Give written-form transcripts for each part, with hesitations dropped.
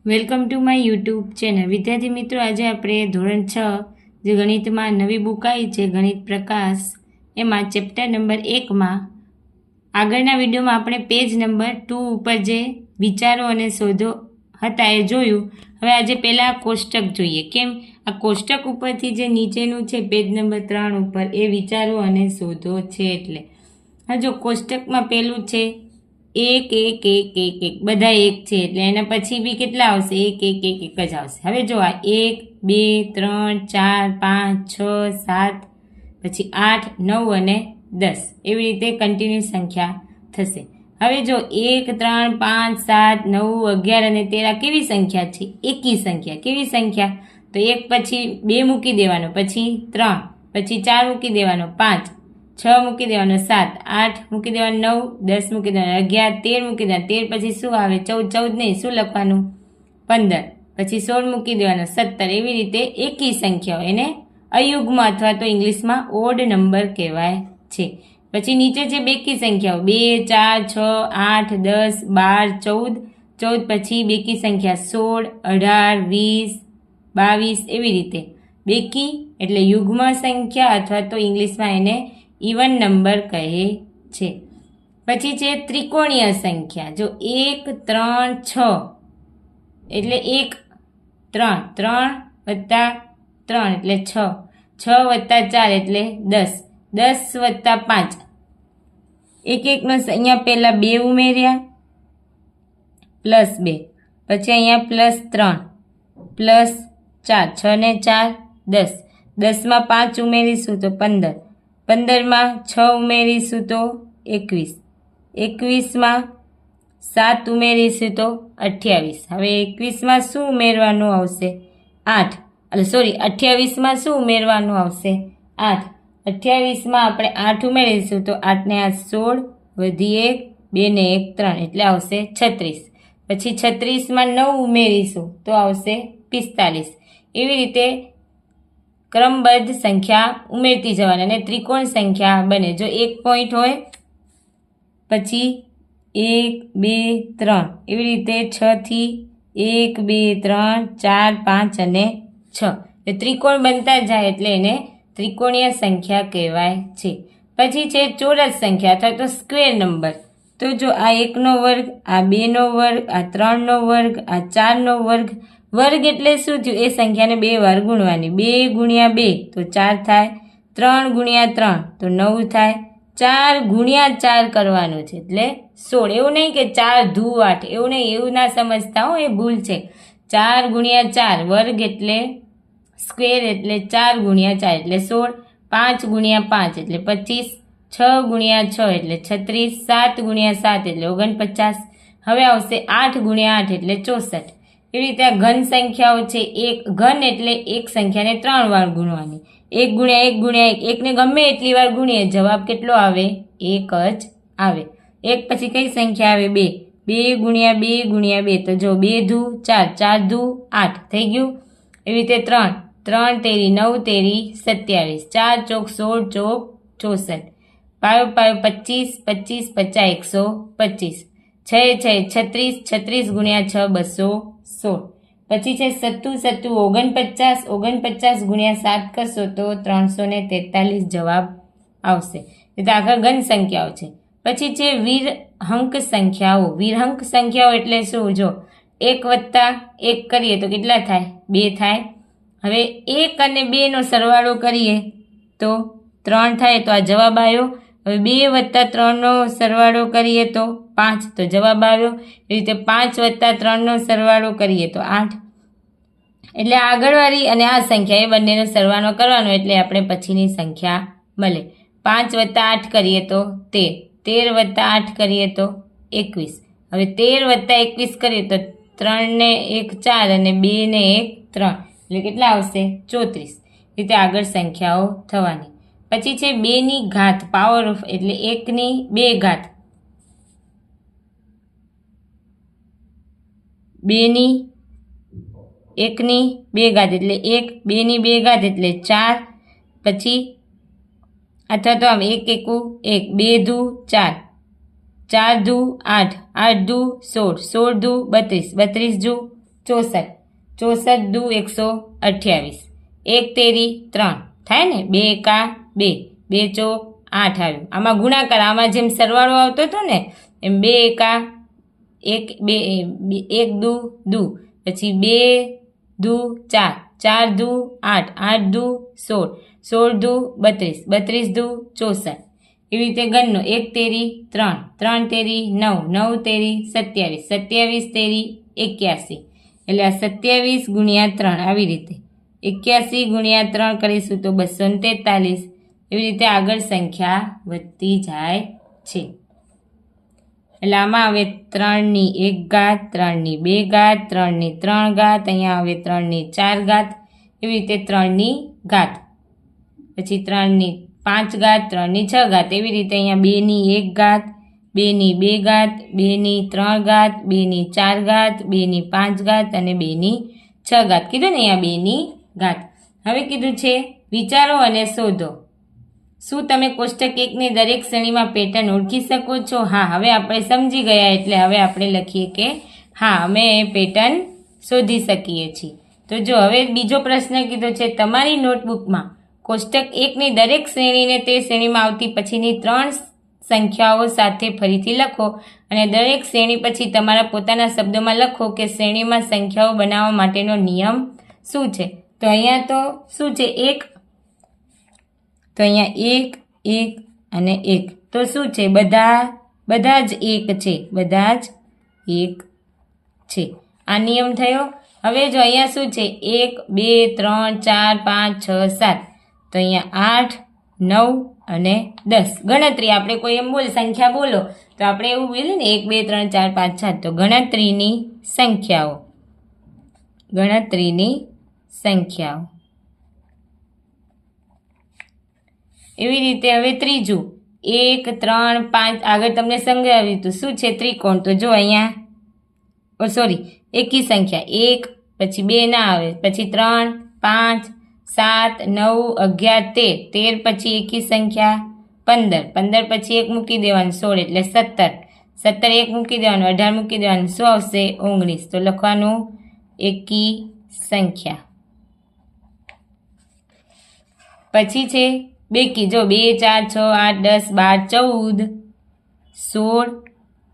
Welcome to my YouTube channel. વિદ્યાર્થી મિત્રો, આજે આપણે ધોરણ 6 જે ગણિતમાં નવી બુક આવી છે ગણિત પ્રકાશ, એમાં ચેપ્ટર નંબર 1માં આગળના વિડીયોમાં આપણે પેજ નંબર 2 ઉપર જે વિચારો અને શોધો હતા એ જોયું. હવે આજે પહેલાં કોષ્ટક જોઈએ. કેમ? આ કોષ્ટક ઉપરથી જે નીચેનું છે પેજ નંબર 3 ઉપર એ વિચારો અને શોધો છે. એટલે હા, જો કોષ્ટકમાં પહેલું છે એક એક એક એક એક, બધા એક છે એટલે એના પછી બી કેટલા આવશે? એક એક એક એક જ આવશે. હવે જો આ 1 2 3 4 5 6 7 પછી 8 9 અને 10 એવી રીતે કન્ટિન્યુ સંખ્યા થશે. હવે જો 1 3 5 7 9 11 અને 13 કેવી સંખ્યા છે? એકી સંખ્યા. કેવી સંખ્યા? તો એક પછી 2 મૂકી દેવાનો, પછી 3, પછી 4 મૂકી દેવાનો, 5, 6 મૂકી દેવાનો, 7, 8 મૂકી દેવાનો, 9, 10 મૂકી દેવાનો, 11, 13 મૂકી દેવાનો. 13 પછી શું આવે? 14 નહીં, શું લખવાનું? 15, પછી 16 મૂકી દેવાનો, 17. એવી રીતે એકી સંખ્યાઓ એને અયુગ્મ અથવા તો ઇંગ્લિશમાં ઓડ નંબર કહેવાય છે. પછી નીચે છે બેકી સંખ્યાઓ 2 4 6 8 10 12 14 પછી બેકી સંખ્યા 16 18 20 22 એવી રીતે. બેકી એટલે યુગ્મ સંખ્યા અથવા તો ઇંગ્લિશમાં એને ઇવન નંબર કહે છે. પછી છે ત્રિકોણીય સંખ્યા. જો 1 3 6 એટલે 1 3 3 વત્તા 3 એટલે 6, 6 વત્તા 4 એટલે 10, 10 વત્તા 5. એક એકનો અહીંયા પહેલાં 2 ઉમેર્યા પ્લસ 2, પછી અહીંયા પ્લસ 3 પ્લસ 4, 6 ને 4 10, 10માં 5 ઉમેરીશું તો 15, 15માં 6 ઉમેરીશું તો 21, 21માં 7 ઉમેરીશું તો 28. હવે 21માં શું ઉમેરવાનું આવશે? 8. એટલે સોરી, 28માં શું ઉમેરવાનું આવશે? 8. 28માં આપણે 8 ઉમેરીશું તો 8 ને 8 16, વધી 1, 2 ને 1 3 એટલે આવશે 36. પછી 36માં 9 ઉમેરીશું તો આવશે 45. એવી રીતે ક્રમબદ્ધ સંખ્યા ઉમેરતી જવાની અને ત્રિકોણ સંખ્યા બને. જો એક પોઈન્ટ હોય પછી 1 2 3 એવી રીતે 6 થી 1 2 3 4 5 અને 6 એ ત્રિકોણ બનતા જાય એટલે એને ત્રિકોણીય સંખ્યા કહેવાય છે. પછી છે ચોરસ સંખ્યા અથવા તો સ્ક્વેર નંબર. તો જો આ 1નો વર્ગ, આ 2નો વર્ગ, આ 3નો વર્ગ, આ 4નો વર્ગ. વર્ગ એટલે શું થયું? એ સંખ્યાને 2 વાર ગુણવાની. 2 ગુણ્યા 2 તો 4 થાય, 3 ગુણ્યા 3 તો 9 થાય, 4 ગુણ્યા 4 કરવાનું છે એટલે 16. એવું નહીં કે 4 ધુ 8, એવું નહીં, એવું ના સમજતા હો, એ ભૂલ છે. 4 ગુણ્યા 4 વર્ગ એટલે સ્ક્વેર એટલે 4 ગુણ્યા 4 એટલે 16, 5 ગુણ્યા 5 એટલે 25, 6 ગુણ્યા 6 એટલે 36, 7 ગુણ્યા 7 એટલે 49. હવે આવશે 8 ગુણ્યા 8 એટલે 64. એવી રીતે આ ઘન સંખ્યાઓ છે. એક ઘન એટલે એક સંખ્યાને 3 વાર ગુણવાની. 1 ગુણ્યા 1 ગુણ્યા 1, એકને ગમે એટલી વાર ગુણીએ જવાબ કેટલો આવે? 1 જ આવે. 1 પછી કઈ સંખ્યા આવે? 2. 2 ગુણ્યા 2 ગુણ્યા 2 તો જો 2 ધુ 4, 4 ધુ 8 થઈ ગયું. એવી રીતે 3, 3 તેરી 9 તેરી 27, 4 ચોક 16 ચોક 64, 5 5 25, 25 50 125, 6 6 36, 36 ગુણ્યા 6 216. પછી છે સત્તું સત્તું 49, 49 ગુણ્યા 7 કરશો તો 343 જવાબ આવશે. એટલે આગળ ઘન સંખ્યાઓ છે. પછી છે વિરહંક સંખ્યાઓ. વિરહંક સંખ્યાઓ એટલે શું? જો 1 વત્તા 1 કરીએ તો કેટલા થાય? 2 થાય. હવે 1 અને 2નો સરવાળો કરીએ તો 3 થાય, તો આ જવાબ આવ્યો. હવે 2 વત્તા 3નો સરવાળો કરીએ તો 5, તો જવાબ આવ્યો. એ રીતે 5 વત્તા 3નો સરવાળો કરીએ તો 8. એટલે આગળવાળી અને આ સંખ્યા એ બંનેનો સરવાળો કરવાનો એટલે આપણે પછીની સંખ્યા મળે. 5 વત્તા 8 કરીએ તો 13, 13 વત્તા 8 કરીએ તો 21. હવે 13 વત્તા 21 કરીએ તો 3 ને 1 4 અને 2 ને 1 3 એટલે કેટલા આવશે? 34. રીતે આગળ સંખ્યાઓ થવાની. પછી છે 2 ની ઘાત, પાવર ઓફ એટલે 1 ની 2 ઘાત. 2 ની 1 ની 2 ઘાત એટલે 1, 2 ની 2 ઘાત એટલે 4. પછી અથવા તો આમ 1 એકુ 1, 2 ધુ 4, 4 ધુ 8, 8 ધુ 16, 16 ધુ 32, 32 ધુ 64, 64 દુ 128, 1 તેરી 3 થાય ને, 2 એકા 2, 2 ચોક 8 આવ્યું. આમાં ગુણાકાર, આમાં જેમ સરવાળો આવતો હતો ને એમ 2 એકા 1 દુ દુ, પછી 2 દુ 4, 4 દુ 8, 8 દુ 16, 16 દુ 32, 32 દુ 64. એવી રીતે ગણનો 1 તેરી 3, 3 તેરી 9, 9 તેરી 27, 27 તેરી 81. એટલે આ 27 ગુણ્યા 3 આવી રીતે 81 ગુણ્યા 3 કરીશું તો 243. એવી રીતે આગળ સંખ્યા વધતી જાય છે. એટલે આમાં આવે 3ની 1 ઘાત, 3ની 2 ઘાત, 3ની 3 ઘાત, અહીંયા આવે 3ની 4 ઘાત, એવી રીતે 3ની ઘાત, પછી 3ની 5 ઘાત, 3ની 6 ઘાત, એવી રીતે અહીંયા 2ની 1 ઘાત, 2ની 2 ઘાત, 2ની 3 ઘાત, 2ની 4 ઘાત, 2ની 5 ઘાત અને 2ની 6 ઘાત કીધું ને, અહીંયા 2ની ઘાત. હવે કીધું છે વિચારો અને શોધો. શું તમે કોષ્ટક 1ની દરેક શ્રેણીમાં પેટર્ન ઓળખી શકો છો? હા, હવે આપણે સમજી ગયા એટલે હવે આપણે લખીએ કે હા, અમે એ પેટર્ન શોધી શકીએ છીએ. તો જો હવે બીજો પ્રશ્ન કીધો છે, તમારી નોટબુકમાં કોષ્ટક 1ની દરેક શ્રેણીને તે શ્રેણીમાં આવતી પછીની 3 સંખ્યાઓ સાથે ફરીથી લખો અને દરેક શ્રેણી પછી તમારા પોતાના શબ્દોમાં લખો કે શ્રેણીમાં સંખ્યાઓ બનાવવા માટેનો નિયમ શું છે. તો અહીંયા તો શું છે? 1, તો અહીંયા 1, 1 અને 1, તો શું છે? બધા જ 1 છે, બધા જ 1 છે. આ નિયમ થયો. હવે જો અહીંયા શું છે? 1, 2, 3, 4, 5, 6, 7, તો અહીંયા 8, 9 અને 10. ગણતરી આપણે કોઈ એમ સંખ્યા બોલો તો આપણે એવું બોલીએ ને 1, 2, 3, 4, 5, 7, તો ગણતરીની સંખ્યાઓ, ગણતરીની સંખ્યાઓ. એવી રીતે હવે ત્રીજું 1, 3, 5 આગળ તમને સમજાવ્યું હતું શું છે? ત્રિકોણ. તો જો અહીંયા સોરી એકી સંખ્યા 1, પછી 2 ના આવે, પછી 3, 5, 7, 9, 11, 13, 13 પછી એકી સંખ્યા 15, 15 પછી 1 મૂકી દેવાનું 16 એટલે 17, 17 1 મૂકી દેવાનું 18 મૂકી દેવાનું, શું આવશે? 19. તો લખવાનું એકી સંખ્યા. પછી છે બેકી. જો 2, 4, 6, 8, 10, 12, 14, 16,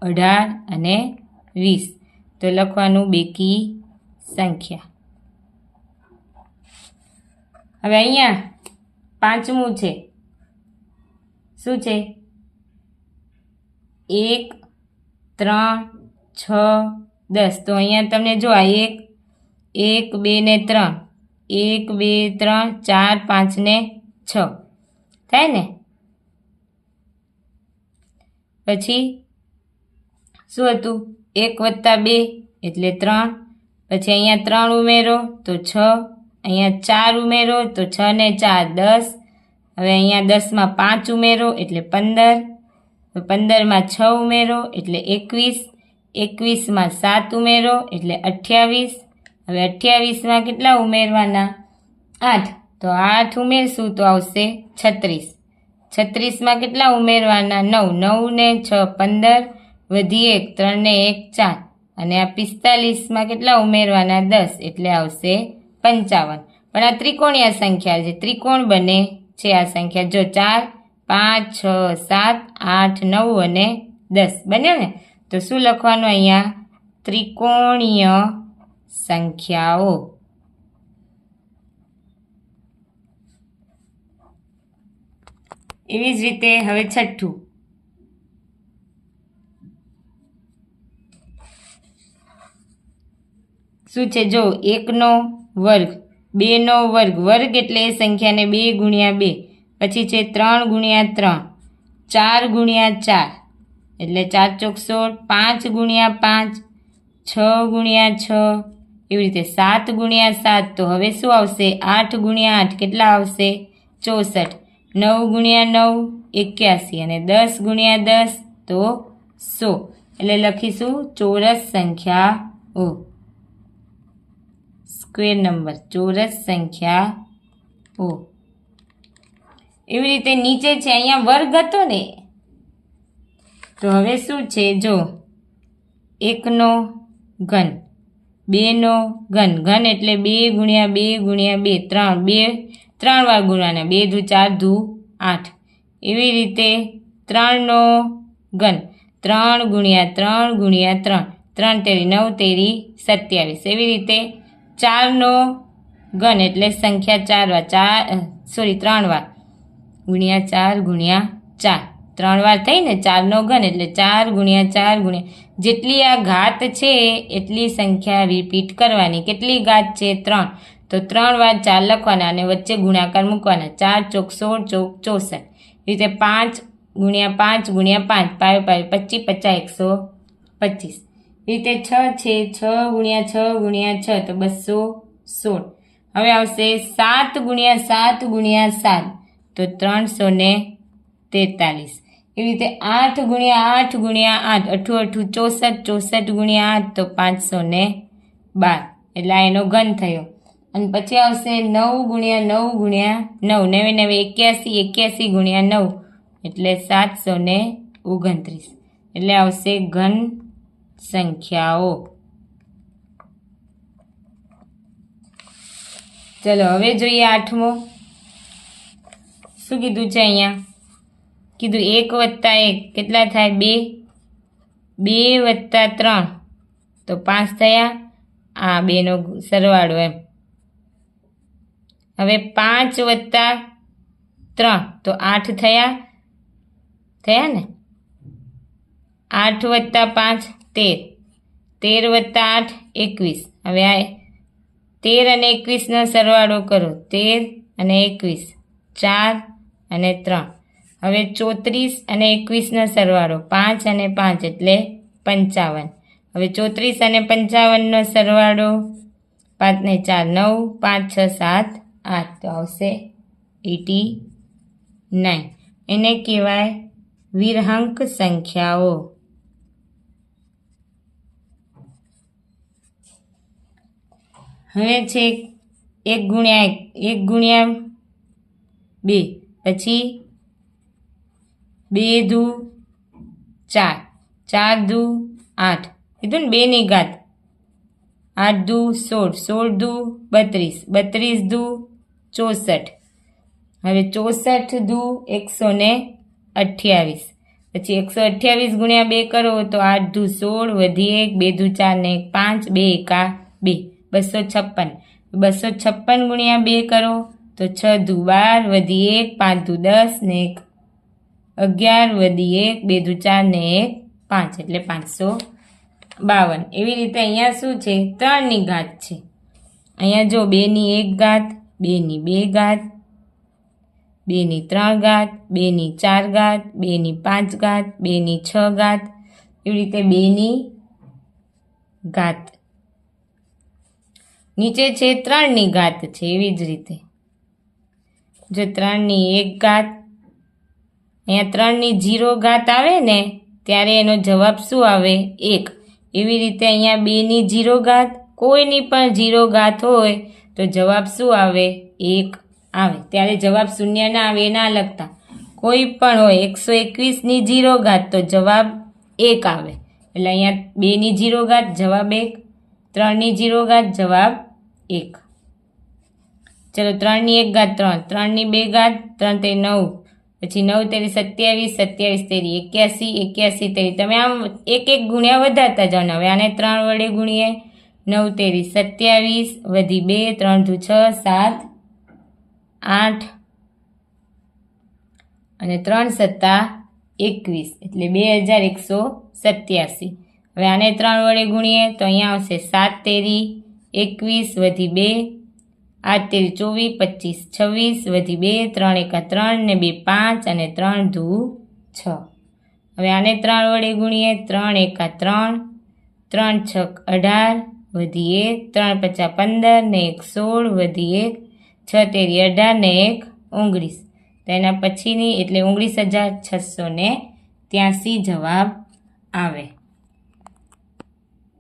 18 અને 20. તો લખવાનું બેકી સંખ્યા. હવે અહીંયા પાંચમું છે, શું છે? 1, 3, 6, 10. તો અહીંયા તમને જો આ 1, 1, 2 ને 3, 1, 2, 3, 4, 5 ને 6 થાય ને. પછી શું હતું? 1 + 2 એટલે 3, પછી અહીંયા 3 ઉમેરો તો 6, અહીંયા 4 ઉમેરો તો 6 ને 4 10, હવે અહીંયા 10માં 5 ઉમેરો એટલે 15, 15માં 6 ઉમેરો એટલે 21, 21માં 7 ઉમેરો એટલે 28, હવે 28માં કેટલા ઉમેરવાના? 8, તો 8 ઉમેરશું તો આવશે 36, 36માં કેટલા ઉમેરવાના? 9, 9 ને 6 15, વધી 1, 3 ને 1 4, અને આ 45માં કેટલા ઉમેરવાના? 10 એટલે આવશે 55. પણ આ ત્રિકોણીય સંખ્યા છે, ત્રિકોણ બને છે આ સંખ્યા. જો 4, 5, 6, 7, 8, 9 અને 10 બન્યો ને. તો શું લખવાનું અહીંયા? ત્રિકોણીય સંખ્યાઓ. એવી જ રીતે હવે છઠ્ઠું શું છે? જો 1નો વર્ગ, 2નો વર્ગ, વર્ગ એટલે એ સંખ્યાને 2 ગુણ્યા 2, પછી છે 3 ગુણ્યા 3, 4 ગુણ્યા 4 એટલે 4 ચોક 16, 5 ગુણ્યા 5, 6 ગુણ્યા 6, એવી રીતે 7 ગુણ્યા 7. તો હવે શું આવશે? 8 ગુણ્યા 8 કેટલા આવશે? 64, 9 ગુણ્યા 9 81 અને 10 ગુણ્યા 10 તો 100. એટલે લખીશું ચોરસ સંખ્યાઓ, સ્ક્વેર નંબર, ચોરસ સંખ્યાઓ. એવી રીતે નીચે છે અહીંયા વર્ગ હતો ને, તો હવે શું છે? જો 1નો ઘન, 2નો ઘન, ઘન એટલે 2 ગુણ્યા 2 ગુણ્યા 2, 3 વાર ગુણવાના, 2 દુ 4 દુ 8. એવી રીતે 3નો ઘન, 3 ગુણ્યા 3 ગુણ્યા 3, 3 તેરી 9 તેરી 27. એવી રીતે 4નો ઘન એટલે સંખ્યા 4 વાર, 3 વાર ગુણ્યા 4 ગુણ્યા 4, 3 વાર થઈ ને 4નો ઘન એટલે 4 ગુણ્યા 4 ગુણ્યા, જેટલી આ ઘાત છે એટલી સંખ્યા રિપીટ કરવાની. કેટલી ઘાત છે? 3, તો 3 વાર 4 લખવાના અને વચ્ચે ગુણાકાર મૂકવાના. 4 ચોક 16 ચોક 64. એ રીતે 5 ગુણ્યા 5 ગુણ્યા 5, પાયો 25, 50, 125. એ રીતે 6 છે, 6 ગુણ્યા 6 ગુણ્યા 6 તો 216. હવે આવશે 7 ગુણ્યા 7 ગુણ્યા 7 તો 343. એવી રીતે 8 ગુણ્યા 8 ગુણ્યા 8, 8 8 64, 64 ગુણ્યા 8 તો 512. એટલે આ એનો ઘન થયો. અને પછી આવશે 9 ગુણ્યા 9 ગુણ્યા 9, 9 9 81, 81 ગુણ્યા 9 એટલે 729. એટલે આવશે ઘન સંખ્યાઓ. ચલો હવે જોઈએ 8મો. શું કીધું છે અહીંયા? કીધું 1 વત્તા 1 કેટલા થાય? 2, 2 વત્તા 3 તો 5 થયા. આ 2નો સરવાળો એમ. હવે 5 વત્તા 3 તો 8 થયા ને? 8 વત્તા 5 13, 13 વત્તા 8 21. હવે આ 13 અને 21નો સરવાળો કરો. 13 અને 21, 4 અને 3. હવે 34 અને 21નો સરવાળો, 5 અને 5 એટલે 55. હવે 34 અને 55નો સરવાળો, 5 ને 4 9, 5 6 7 8 તો આવશે 89. એને કહેવાય વિરહાંક સંખ્યાઓ. હવે છે 1 ગુણ્યા 1, 1 ગુણ્યા 2, પછી 2 દુ 4, 4 દુ 8, કીધું ને 2ની ઘાત, 8 દુ 16, 16 દુ 32, 32 દુ 64. હવે 64 દુ 128. પછી 128 ગુણ્યા 2 કરો તો 8 દુ 16, વધી 1, 2 દુ 4 ને 1 5, 2 એકા 2, 256. 256 ગુણ્યા 2 કરો તો 6 દુ 12, વધી 1, 5 દુ 10 ને 1 11, વધી 1, 2 દુ 4 ને 1 5 એટલે 552. એવી રીતે અહીંયા શું છે? 3ની ઘાત છે. અહીંયા જો 2ની 1 ઘાત, 2ની 2 ઘાત, 2ની 3 ઘાત, 2ની 4 ઘાત, 2ની 5 ઘાત, 2ની 6 ઘાત, એવી રીતે 2ની ઘાત. નીચે છે 3ની ઘાત છે. એવી જ રીતે જો 3ની 1 ઘાત, અહીંયા 3ની 0 ઘાત આવે ને ત્યારે એનો જવાબ શું આવે? 1. એવી રીતે અહીંયા 2ની 0 ઘાત, કોઈની પણ 0 ઘાત હોય તો જવાબ શું આવે? 1 આવે. ત્યારે જવાબ શૂન્ય ના આવે એ ના લખતા. કોઈ પણ હોય 121ની 0 ઘાત તો જવાબ 1 આવે. એટલે અહીંયા 2ની 0 ઘાત જવાબ 1, 3ની 0 ઘાત જવાબ 1. ચલો 3ની 1 ઘાત 3, 3ની 2 ઘાત, 3 તે 9, પછી 9 તેરી 27, 27 તેરી 81, 81 તેરી. તમે આમ એક એક ગુણ્યા વધારતા જાઓ. હવે આને 3 વડે ગુણીએ, 9 તેરી 27, વધી 2, 3 દુ 6, 7 8 અને 3 સત્તા 21 એટલે 2187. હવે આને 3 વડે ગુણીએ તો અહીંયા આવશે 7 તેરી 21, વધી 2, 8 તેરી 24, 25 26, વધી 2, 3 એકા 3 ને 2 5 અને 3 દુ 6. હવે આને 3 વડે ગુણીએ, 3 એકા 3, 3 છક 18, વધી 1, 3 પચા 15 ને 1 16, વધી 1, 6 તેરી 18 ને 1 19. તો એના પછીની એટલે 19,683 જવાબ આવે.